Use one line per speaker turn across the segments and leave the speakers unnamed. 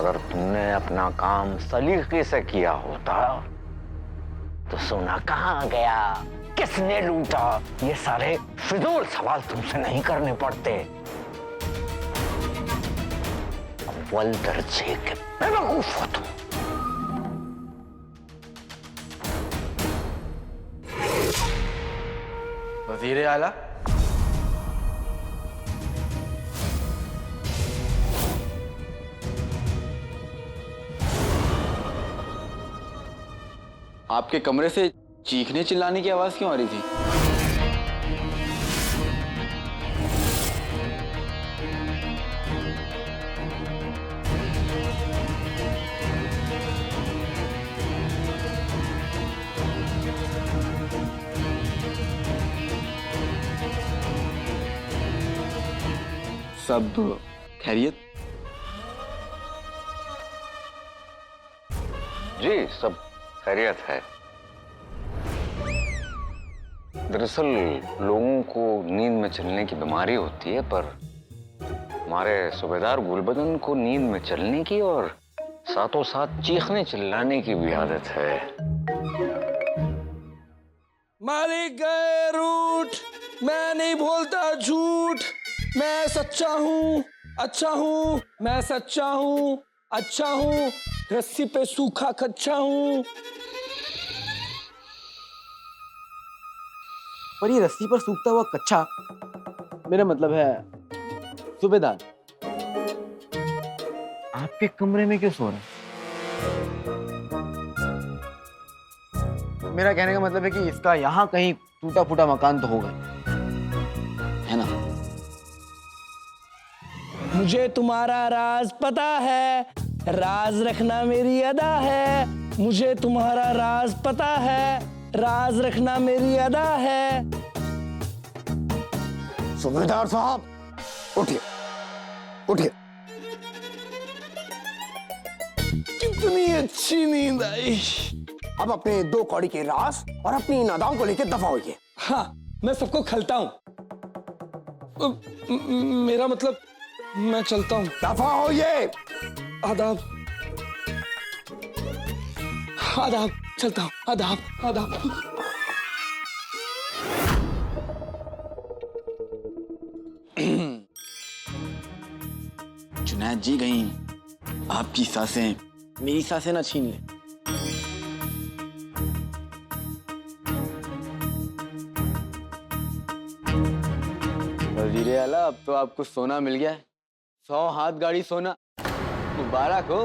अगर तुमने अपना काम सलीके से किया होता तो सोना कहाँ गया, किसने लूटा, ये सारे फिजूल सवाल तुमसे नहीं करने पड़ते। अव्वल दर्जे के बेवकूफ हो तुम।
वजीर आला, आपके कमरे से चीखने चिल्लाने की आवाज क्यों आ रही थी? सब खैरियत?
जी सब खैरियत है। दरअसल लोगों को नींद में चलने की बीमारी होती है, पर हमारे सूबेदार गुलबदन को नींद में चलने की और साथों साथ चीखने चिल्लाने की भी आदत है।
मालिक गए रूठ, मैं नहीं बोलता झूठ, मैं सच्चा हूँ, अच्छा हूँ, मैं सच्चा हूँ, अच्छा हूँ, रस्सी पे सूखा कच्चा हूँ।
पर ये रस्सी पर सूखता हुआ कच्चा, मेरा मतलब है सूबेदार, आपके कमरे में क्यों सो रहे हैं? मेरा कहने का मतलब है कि इसका यहाँ कहीं टूटा फूटा मकान तो होगा, है ना?
मुझे तुम्हारा राज पता है, राज रखना मेरी अदा है। मुझे तुम्हारा राज पता है, राज रखना मेरी अदा है।
सूबेदार साहब उठिए, उठिए।
कितनी अच्छी नींद आई।
अब अपने 2 कौड़ी के राज और अपनी इन अदाओं को लेकर दफा होइए।
हाँ, मैं सबको खलता हूँ। मेरा मतलब मैं चलता हूँ।
दफा होइए।
आदाब, आदाब, चलता हूँ। आदाब, आदाब।
जुनैद जी, कहीं आपकी सांसें मेरी सांसें ना छीन ले। वजीर आला, अब तो आपको सोना मिल गया है, 100 हाथ गाड़ी सोना, मुबारक हो।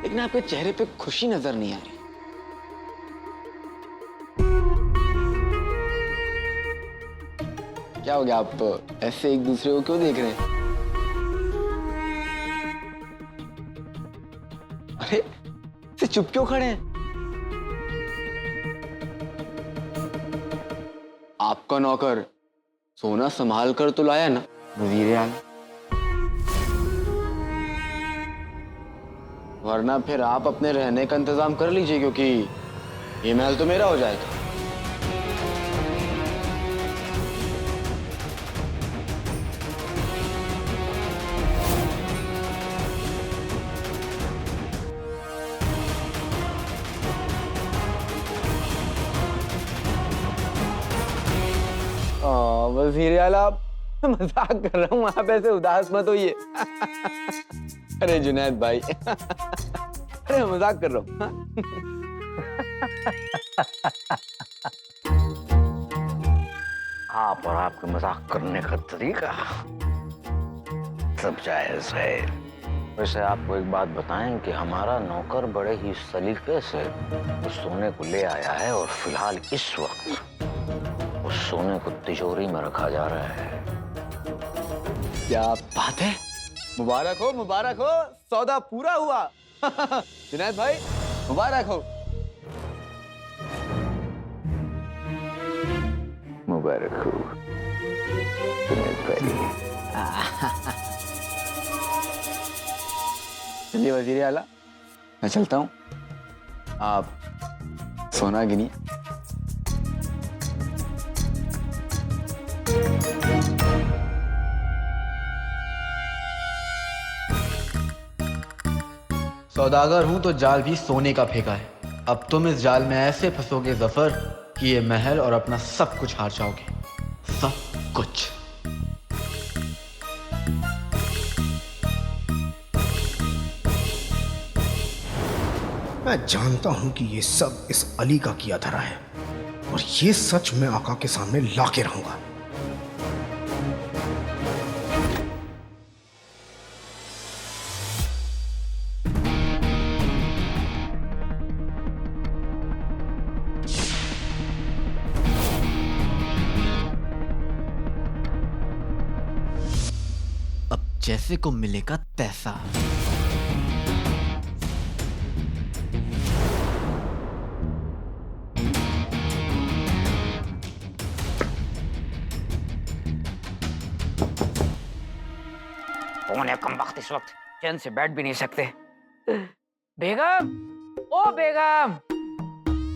लेकिन आपके चेहरे पे खुशी नजर नहीं आ रही। क्या हो गया, आप ऐसे एक दूसरे को क्यों देख रहे हैं? अरे से चुप क्यों खड़े हैं? आपका नौकर सोना संभाल कर तो लाया ना वजीर आला, वरना फिर आप अपने रहने का इंतजाम कर लीजिए, क्योंकि ये महल तो मेरा हो जाएगा। वजीर आला, मजाक कर रहा हूँ, आप ऐसे उदास मत होइए। अरे जुनैद भाई, अरे मजाक कर रहा हूँ।
आप और आपके मजाक करने का तरीका सब जायज है। वैसे आपको एक बात बताएं कि हमारा नौकर बड़े ही सलीके से उस सोने को ले आया है और फिलहाल इस वक्त उस सोने को तिजोरी में रखा जा रहा है।
क्या बात है, मुबारक हो, मुबारक हो, सौदा पूरा हुआ। जुनैद भाई मुबारक हो।
मुबारक हो जुनैद भाई।
चलिए वजीर आला, मैं चलता हूँ, आप सोना गिनिए।
सौदागर हूं तो जाल भी सोने का फेंका है। अब तुम इस जाल में ऐसे फंसोगे जफर कि ये महल और अपना सब कुछ हार जाओगे, सब कुछ।
मैं जानता हूं कि ये सब इस अली का किया धरा है और ये सच मैं आका के सामने लाके रहूंगा।
अब जैसे को मिलेगा तैसा।
कौन है कम वक्त इस वक्त चैन से बैठ भी नहीं सकते। बेगम, ओ बेगम,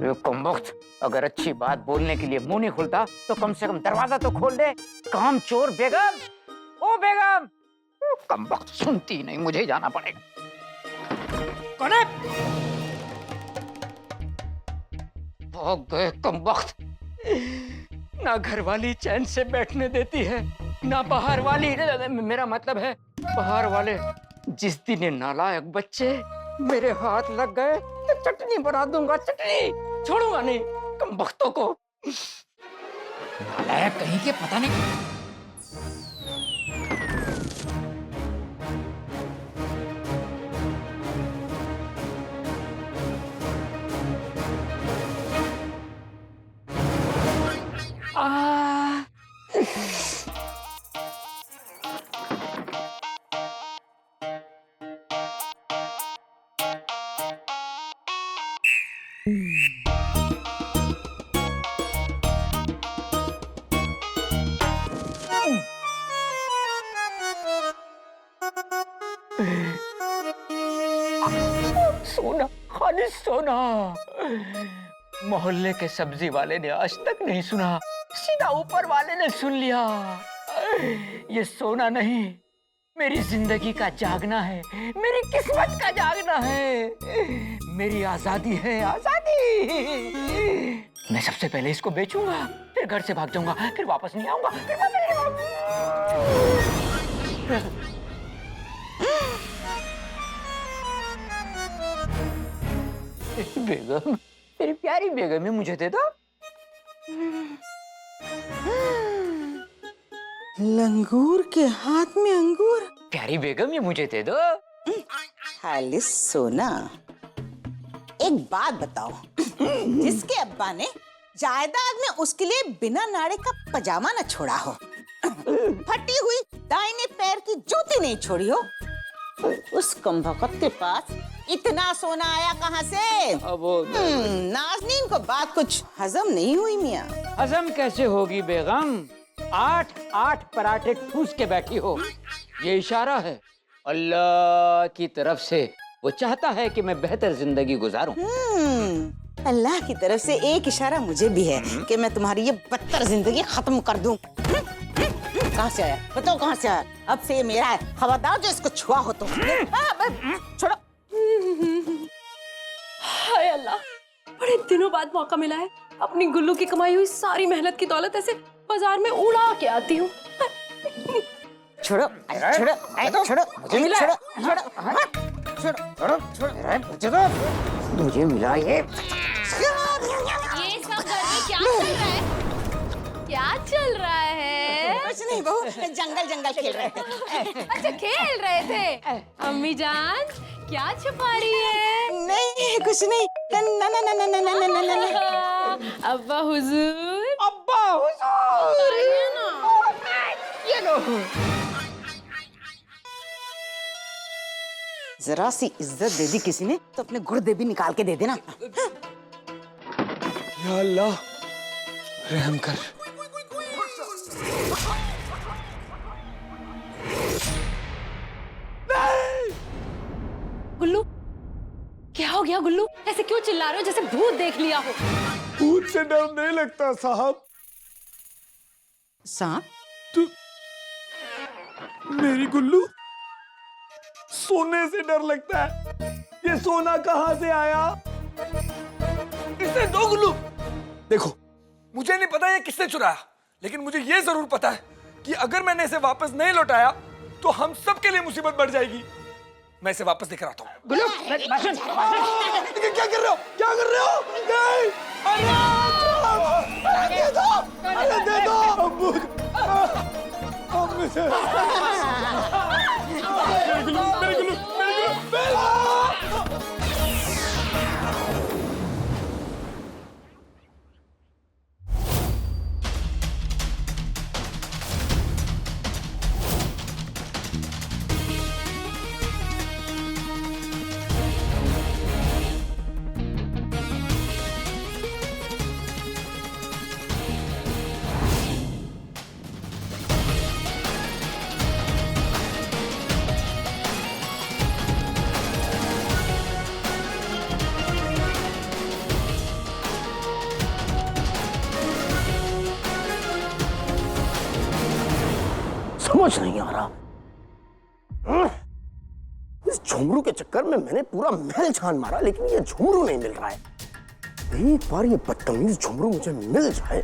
ये कम वक्त अगर अच्छी बात बोलने के लिए मुंह नहीं खुलता तो कम से कम दरवाजा तो खोल दे। काम चोर बेगम, ओ बेगम, कम वक्त सुनती नहीं, मुझे ही जाना पड़ेगा। कौन है? भाग गए कम वक्त। ना घर वाली चैन से बैठने देती है, ना बाहर वाली, मेरा मतलब है बाहर वाले। जिस दिन ये नालायक बच्चे मेरे हाथ लग गए तो चटनी बना दूंगा, चटनी छोड़ूंगा नहीं कम वक्तों को। नालायक कहीं के, पता नहीं। सोना, खाली सोना। मोहल्ले के सब्जी वाले ने आज तक नहीं सुना, सीधा ऊपर वाले ने सुन लिया। ये सोना नहीं, मेरी जिंदगी का जागना है, मेरी किस्मत का जागना है, मेरी आजादी है, आजादी। मैं सबसे पहले इसको बेचूंगा, फिर घर से भाग जाऊंगा, फिर वापस नहीं आऊंगा, फिर वापस नहीं आऊंगा। बेगम, मेरी प्यारी बेगम, मुझे दे दो।
लंगूर के हाथ में अंगूर।
प्यारी बेगम, ये मुझे दे दो।
खाली सोना। एक बात बताओ, जिसके अब्बा ने जायदाद में उसके लिए बिना नाड़े का पजामा न छोड़ा हो, फटी हुई दाहिने पैर की जूती नहीं छोड़ी हो, उस कमबख्त के पास इतना सोना आया कहाँ से? नाज़नीन को बात कुछ हजम नहीं हुई मियाँ।
हजम कैसे होगी बेगम? 8 पराठे ठूस के बैठी हो। ये इशारा है अल्लाह की तरफ से, वो चाहता है कि मैं बेहतर जिंदगी गुजारूं।
अल्लाह की तरफ से एक इशारा मुझे भी है कि मैं तुम्हारी ये बदतर जिंदगी खत्म कर दूं। कहाँ से आया? बताओ कहाँ से आया? अब से ये मेरा है, खबरदार जो इसको छुआ हो तो। छोड़ो।
हाय अल्लाह, बड़े दिनों बाद मौका मिला है अपनी गुल्लू की कमाई हुई सारी मेहनत की दौलत ऐसे बाजार में उड़ा के आती हूँ।
छोड़ो, छोड़ो, छोड़ो,
मुझे मिला,
छोड़ो, छोड़ो,
छोड़ो, छोड़ो, मुझे मिला ये।
सब घर में क्या चल रहा है? क्या चल रहा है?
कुछ नहीं बहू, जंगल जंगल खेल रहे थे।
अच्छा खेल रहे थे। अम्मी जान क्या छुपा रही है?
नहीं कुछ नहीं। ना ना ना ना ना ना ना ना ना।
अब्बा हुजूर,
अब्बा हुजूर,
आइए ना।
ये लो।
जरा सी इज्जत दे दी किसी ने तो अपने गुर्दे भी निकाल के दे देना।
या अल्लाह, रहम कर।
गुल्लू, क्या हो गया गुल्लू? ऐसे क्यों चिल्ला रहे हो जैसे भूत देख लिया हो?
भूत से डर नहीं लगता साहब।
सांप?
तू मेरी गुल्लू, सोने से डर लगता है। ये ये सोना कहां से आया? इसने 2 गुल्लू। देखो, मुझे नहीं पता ये किसने चुराया, लेकिन मुझे ये जरूर पता है कि अगर मैंने इसे वापस नहीं लौटाया तो हम सबके लिए मुसीबत बढ़ जाएगी। मैं इसे वापस लेकर आता हूँ।
गुल्लू, भाषण, भाषण।
क्या कर रहे हो? क्या कर रहे हो? नहीं! अरे दे दो! अरे दे दो! अब्बू! मेरे गुल्लू, मेरे गुल्लू, मेरे गुल्लू!
समझ नहीं आ रहा। इस झुमरू के चक्कर में मैंने पूरा महल छान मारा, लेकिन ये झुमरू नहीं मिल रहा है। एक बार ये बदतमीज झुमरू मुझे मिल जाए,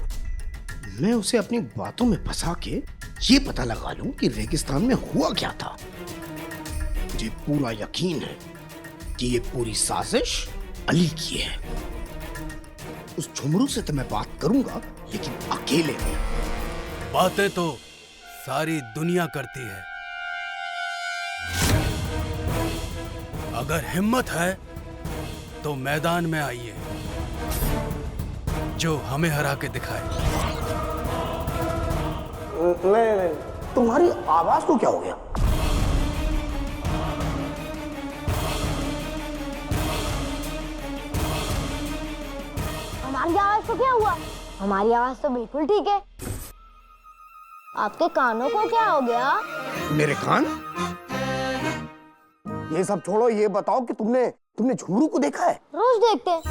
मैं उसे अपनी बातों में फंसा के ये पता लगा लूं कि रेगिस्तान में हुआ क्या था। मुझे पूरा यकीन है कि ये पूरी साजिश अली की है। उस झुमरू से तो मैं बात करूंगा, लेकिन अकेले में।
बातें तो सारी दुनिया करती है, अगर हिम्मत है तो मैदान में आइए, जो हमें हरा के दिखाए।
तुम्हारी आवाज को क्या हो गया?
हमारी आवाज को क्या हुआ? हमारी आवाज तो बिल्कुल ठीक है। आपके कानों को क्या हो गया?
मेरे कान? ये सब छोड़ो, ये बताओ कि तुमने झुमरू को देखा है?
रोज देखते हैं,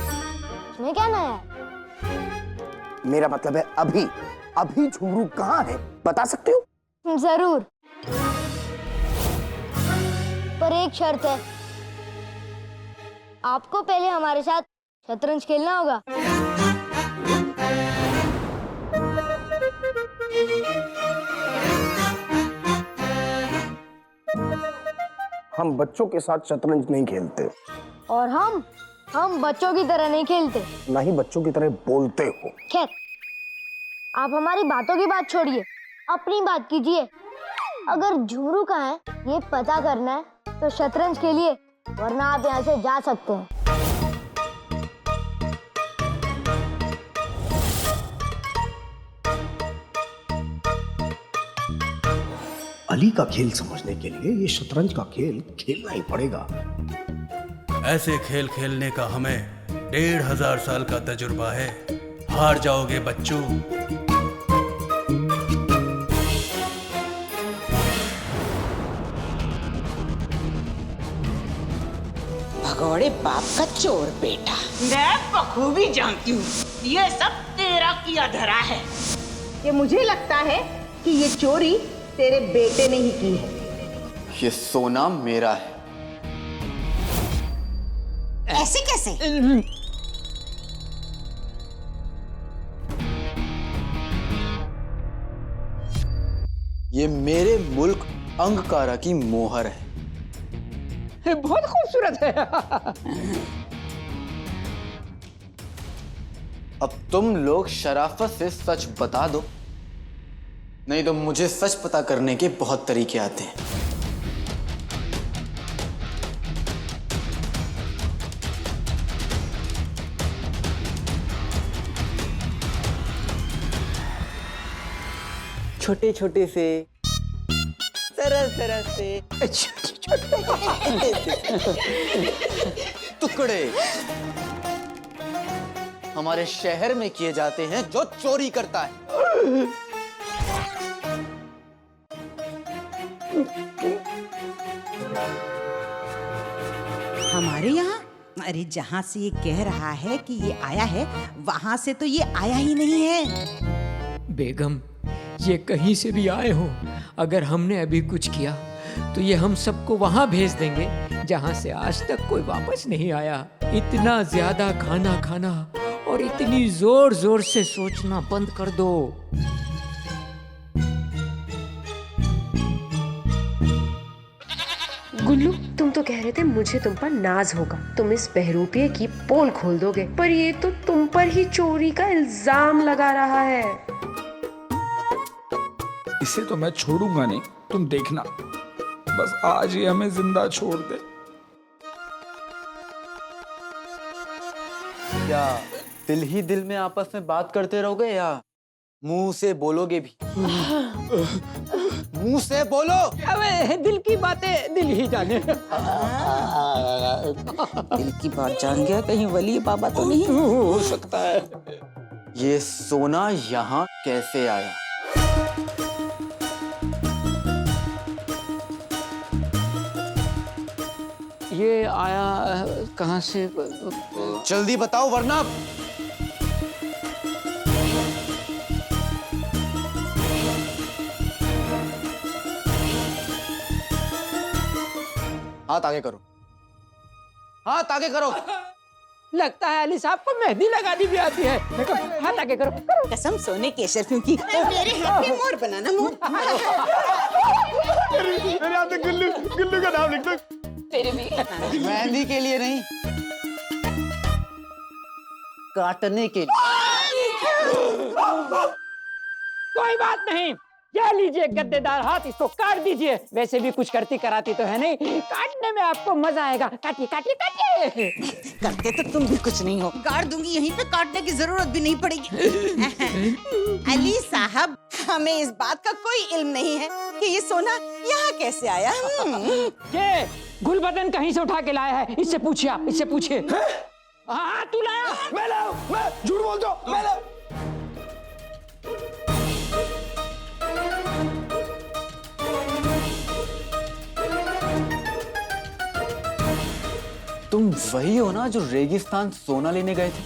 इसमें क्या नया है?
मेरा मतलब है अभी झुमरू कहाँ है, बता सकते हो?
जरूर, पर एक शर्त है। आपको पहले हमारे साथ शतरंज खेलना होगा।
हम बच्चों के साथ शतरंज नहीं खेलते।
और हम बच्चों की तरह नहीं खेलते।
ना ही बच्चों की तरह बोलते हो।
खैर, आप हमारी बातों की बात छोड़िए, अपनी बात कीजिए। अगर झुमरू कहाँ है ये पता करना है तो शतरंज खेलिए, वरना आप यहाँ से जा सकते हैं।
अली का खेल समझने के लिए ये शतरंज का खेल खेलना ही पड़ेगा।
ऐसे खेल खेलने का हमें 1500 साल का तजुर्बा है। हार जाओगे बच्चों।
भगोड़े बाप का चोर बेटा। मैं बखूबी जानती हूँ ये सब तेरा किया धरा है।
ये मुझे लगता है कि ये चोरी तेरे बेटे ने ही की है।
ये सोना मेरा है।
ऐसे कैसे?
ये मेरे मुल्क अंगकारा की मोहर है।
ये बहुत खूबसूरत है।
अब तुम लोग शराफत से सच बता दो, नहीं तो मुझे सच पता करने के बहुत तरीके आते हैं।
छोटे छोटे से, सरस सरस से,
टुकड़े हमारे शहर में किए जाते हैं जो चोरी करता है।
हमारे यहाँ? अरे जहाँ से ये कह रहा है कि ये आया है, वहां से तो ये आया ही नहीं है।
बेगम, ये कहीं से भी आए हो, अगर हमने अभी कुछ किया तो ये हम सबको वहां भेज देंगे जहां से आज तक कोई वापस नहीं आया। इतना ज्यादा खाना खाना और इतनी जोर जोर से सोचना बंद कर दो।
गुल्लू, तुम तो कह रहे थे मुझे तुम पर नाज होगा, तुम इस बहरूपिये की पोल खोल दोगे, पर ये तो तुम पर ही चोरी का इल्जाम लगा रहा है।
इसे तो मैं छोड़ूंगा नहीं, तुम देखना। बस आज ही हमें जिंदा छोड़ दे।
क्या दिल ही दिल में आपस में बात करते रहोगे या मुंह से बोलोगे भी? मुंह से बोलो।
अबे दिल की बातें दिल ही जाने।
दिल की बात जान गया, कहीं वली बाबा तो नहीं
हो सकता है।
ये सोना यहाँ कैसे आया?
ये आया कहाँ से?
जल्दी बताओ वरना। हाथ आगे करो, हाथ आगे करो।
लगता है अली साहब को मेहंदी लगानी भी आती है। देखो, हाथ आगे करो।
कसम सोने केसर क्योंकि मेरे हाथ में मोर बनाना मोर।
मेरे हाथ में गुल्लू, गुल्लू का नाम लिख दो।
तेरे भी
मेहंदी के लिए नहीं, काटने के लिए।
कोई बात नहीं, ये लीजिए गद्देदार हाथ, इसको काट दीजिए। वैसे भी कुछ करती कराती तो है नहीं, काटने में आपको मजा आएगा। काटिए काटिए काटिए।
करते तो तुम भी कुछ नहीं हो, काट दूंगी, यहीं पे काटने की जरूरत भी नहीं पड़ेगी। अली साहब, हमें इस बात का कोई इल्म नहीं है कि ये सोना यहाँ कैसे आया।
ये गुलबदन कहीं से उठा के लाया है, इससे पूछिए आप, इससे पूछिए। हाँ तू लाया?
मैं लाया, मैं झूठ बोलता हूँ, मैं लाया।
तुम वही हो ना जो रेगिस्तान सोना लेने गए थे?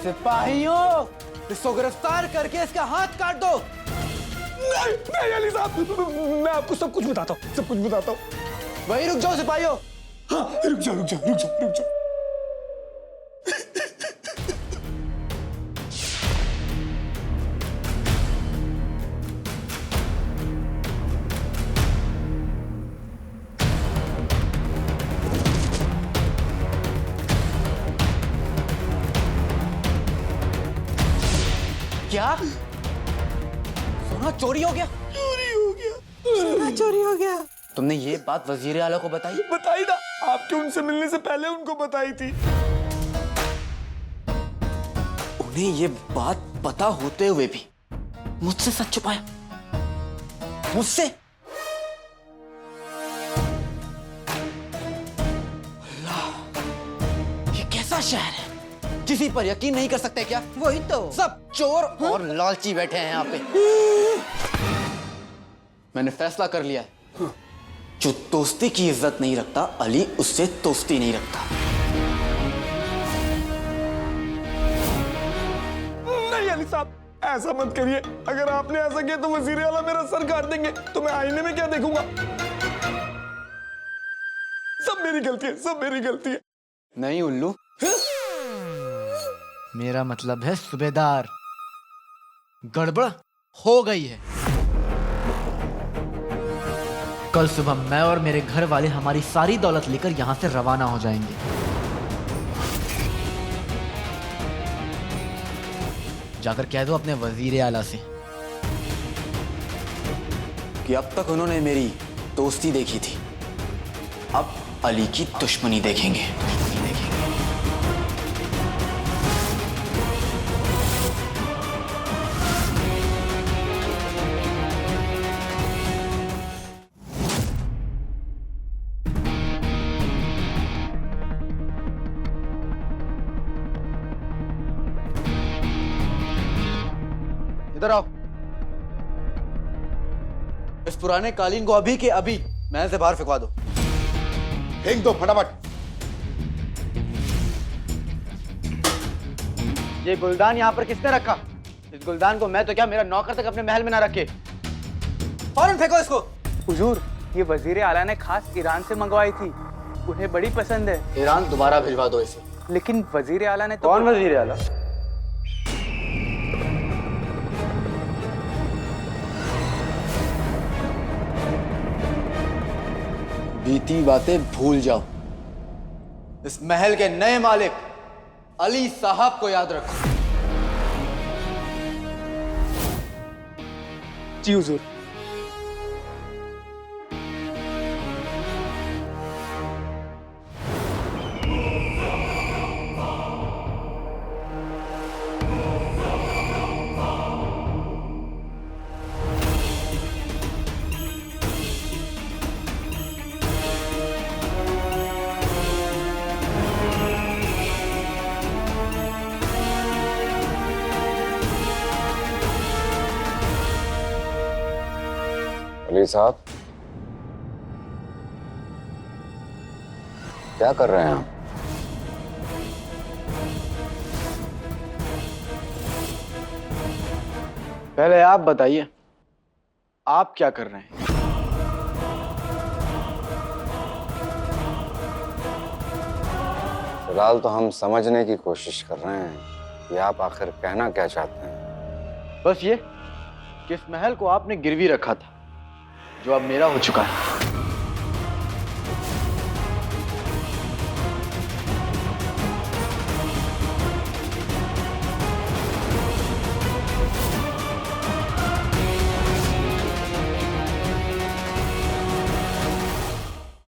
सिपाहियों, इसको गिरफ्तार करके इसका हाथ काट दो।
नहीं अली साहब, मैं आपको सब कुछ बताता हूँ, सब कुछ बताता हूँ।
वही रुक जाओ सिपाहियों।
हाँ, रुक जाओ रुक जाओ रुक जाओ रुक जाओ।
क्या? सोना चोरी हो गया?
चोरी हो गया,
सोना चोरी हो गया।
तुमने ये बात वजीर आला को बताई?
बताई था, आपके उनसे मिलने से पहले उनको बताई थी।
उन्हें ये बात पता होते हुए भी मुझसे सच छुपाया? मुझसे? अल्लाह, ये कैसा शहर है? किसी पर यकीन नहीं कर सकते क्या?
वही तो,
सब चोर और लालची बैठे हैं यहाँ पे। मैंने फैसला कर लिया है, जो दोस्ती की इज्जत नहीं रखता, अली उससे दोस्ती नहीं रखता।
नहीं अली साहब, ऐसा मत करिए। अगर आपने ऐसा किया तो वजीर आला मेरा सर काट देंगे, तो मैं आईने में क्या देखूंगा? सब मेरी गलती है, सब मेरी गलती है।
नहीं उल्लू, मेरा मतलब है सूबेदार, गड़बड़ हो गई है। कल सुबह मैं और मेरे घर वाले हमारी सारी दौलत लेकर यहां से रवाना हो जाएंगे। जाकर कह दो अपने वजीर आला से कि अब तक उन्होंने मेरी दोस्ती देखी थी, अब अली की दुश्मनी देखेंगे। इधर आओ। इस पुराने कालीन को अभी के अभी महल से बाहर फेंकवा दो।
फेंक दो फटाफट।
ये गुलदान यहाँ पर किसने रखा? इस गुलदान को मैं तो क्या मेरा नौकर तक अपने महल में ना रखे। फौरन फेंको इसको।
हुजूर, ये वजीर आला ने खास ईरान से मंगवाई थी, उन्हें बड़ी पसंद है।
ईरान दोबारा भिजवा दो इसे।
लेकिन वजीर आला ने तो
कौन वजीर आला?
बीती बातें भूल जाओ। इस महल के नए मालिक अली साहब को याद रखो।
जी हुजूर।
अली साहब, क्या कर रहे हैं आप?
पहले आप बताइए, आप क्या कर रहे हैं?
फिलहाल तो हम समझने की कोशिश कर रहे हैं कि आप आखिर कहना क्या चाहते हैं।
बस ये कि इस महल को आपने गिरवी रखा था, जो अब मेरा हो चुका है।